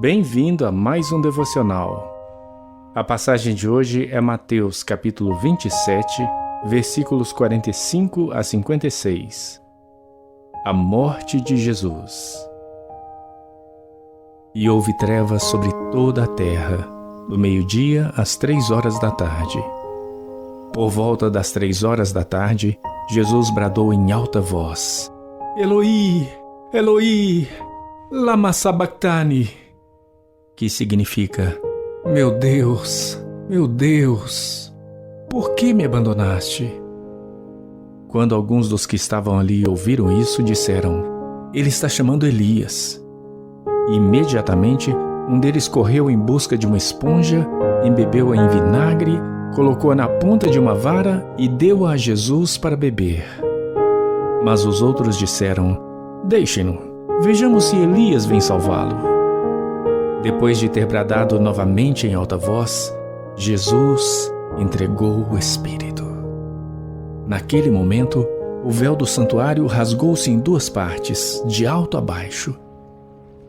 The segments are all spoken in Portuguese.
Bem-vindo a mais um devocional. A passagem de hoje é Mateus capítulo 27, versículos 45 a 56. A morte de Jesus. E houve trevas sobre toda a terra, do meio-dia às 3 horas da tarde. Por volta das 3 horas da tarde, Jesus bradou em alta voz: Eloi, Eloi, lama sabachthani, que significa: meu Deus, por que me abandonaste? Quando alguns dos que estavam ali ouviram isso, disseram: ele está chamando Elias. Imediatamente, um deles correu em busca de uma esponja, embebeu-a em vinagre, colocou-a na ponta de uma vara e deu-a a Jesus para beber. Mas os outros disseram: deixem-no, vejamos se Elias vem salvá-lo. Depois de ter bradado novamente em alta voz, Jesus entregou o Espírito. Naquele momento, o véu do santuário rasgou-se em duas partes, de alto a baixo.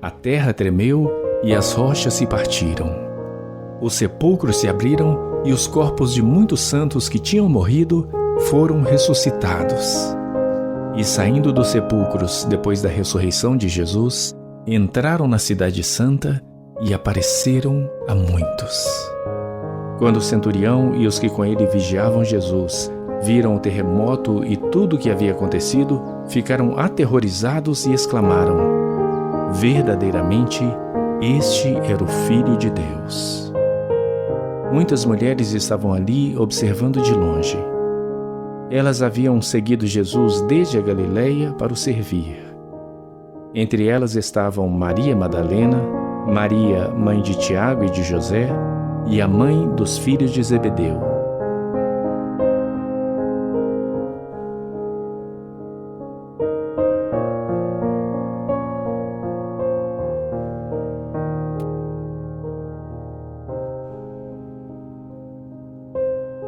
A terra tremeu e as rochas se partiram. Os sepulcros se abriram e os corpos de muitos santos que tinham morrido foram ressuscitados. E saindo dos sepulcros depois da ressurreição de Jesus, entraram na cidade santa e apareceram a muitos. Quando o centurião e os que com ele vigiavam Jesus viram o terremoto e tudo o que havia acontecido, ficaram aterrorizados e exclamaram: verdadeiramente, este era o Filho de Deus. Muitas mulheres estavam ali observando de longe. Elas haviam seguido Jesus desde a Galileia para o servir. Entre elas estavam Maria Madalena, Maria, mãe de Tiago e de José, e a mãe dos filhos de Zebedeu.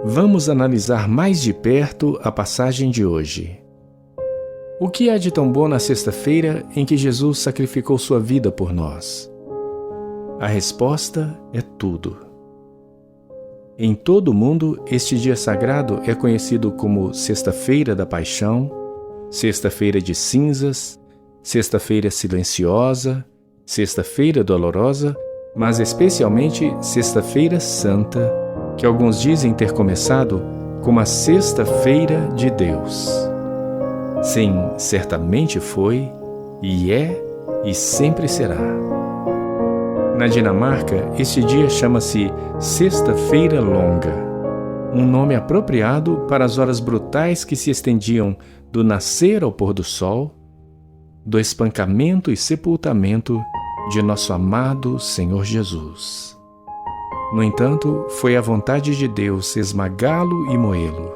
Vamos analisar mais de perto a passagem de hoje. O que há de tão bom na sexta-feira em que Jesus sacrificou sua vida por nós? A resposta é tudo. Em todo o mundo, este dia sagrado é conhecido como Sexta-feira da Paixão, Sexta-feira de Cinzas, Sexta-feira Silenciosa, Sexta-feira Dolorosa, mas especialmente Sexta-feira Santa, que alguns dizem ter começado como a Sexta-feira de Deus. Sim, certamente foi, e é, e sempre será. Na Dinamarca, este dia chama-se Sexta-feira Longa, um nome apropriado para as horas brutais que se estendiam do nascer ao pôr do sol, do espancamento e sepultamento de nosso amado Senhor Jesus. No entanto, foi a vontade de Deus esmagá-lo e moê-lo.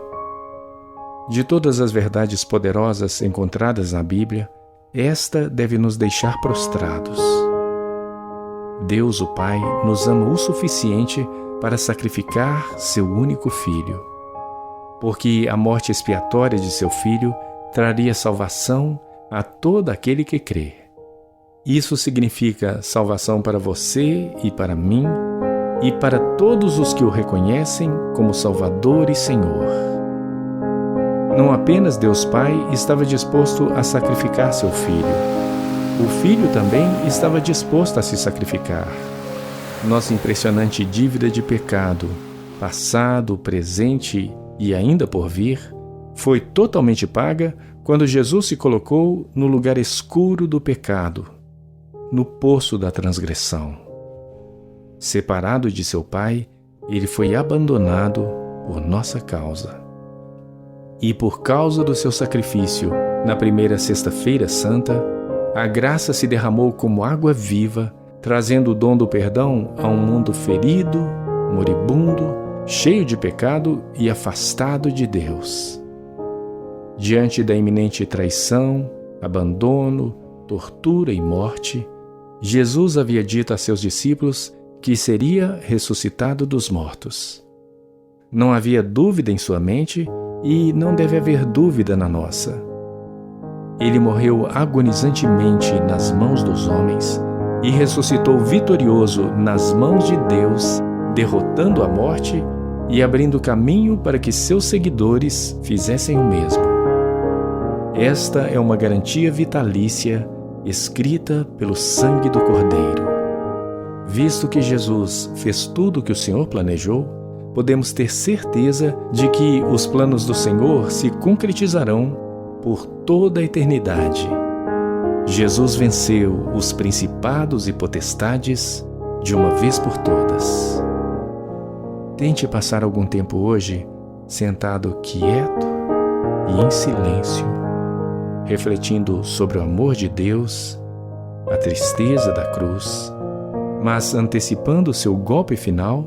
De todas as verdades poderosas encontradas na Bíblia, esta deve nos deixar prostrados. Deus, o Pai, nos ama o suficiente para sacrificar seu único Filho, porque a morte expiatória de seu Filho traria salvação a todo aquele que crê. Isso significa salvação para você e para mim, e para todos os que o reconhecem como Salvador e Senhor. Não apenas Deus Pai estava disposto a sacrificar seu Filho, o Filho também estava disposto a se sacrificar. Nossa impressionante dívida de pecado, passado, presente e ainda por vir, foi totalmente paga quando Jesus se colocou no lugar escuro do pecado, no poço da transgressão. Separado de seu Pai, ele foi abandonado por nossa causa. E por causa do seu sacrifício, na primeira Sexta-feira Santa, a graça se derramou como água viva, trazendo o dom do perdão a um mundo ferido, moribundo, cheio de pecado e afastado de Deus. Diante da iminente traição, abandono, tortura e morte, Jesus havia dito a seus discípulos que seria ressuscitado dos mortos. Não havia dúvida em sua mente e não deve haver dúvida na nossa. Ele morreu agonizantemente nas mãos dos homens, e ressuscitou vitorioso nas mãos de Deus, derrotando a morte e abrindo caminho para que seus seguidores fizessem o mesmo. Esta é uma garantia vitalícia escrita pelo sangue do Cordeiro. Visto que Jesus fez tudo o que o Senhor planejou, podemos ter certeza de que os planos do Senhor se concretizarão por toda a eternidade. Jesus venceu os principados e potestades de uma vez por todas. Tente passar algum tempo hoje sentado quieto e em silêncio, refletindo sobre o amor de Deus, a tristeza da cruz, mas antecipando seu golpe final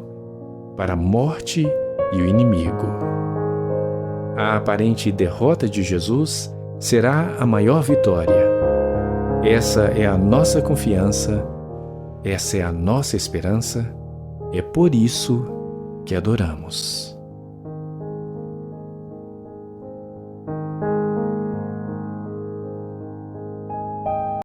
para a morte e o inimigo. A aparente derrota de Jesus será a maior vitória. Essa é a nossa confiança, essa é a nossa esperança, é por isso que adoramos.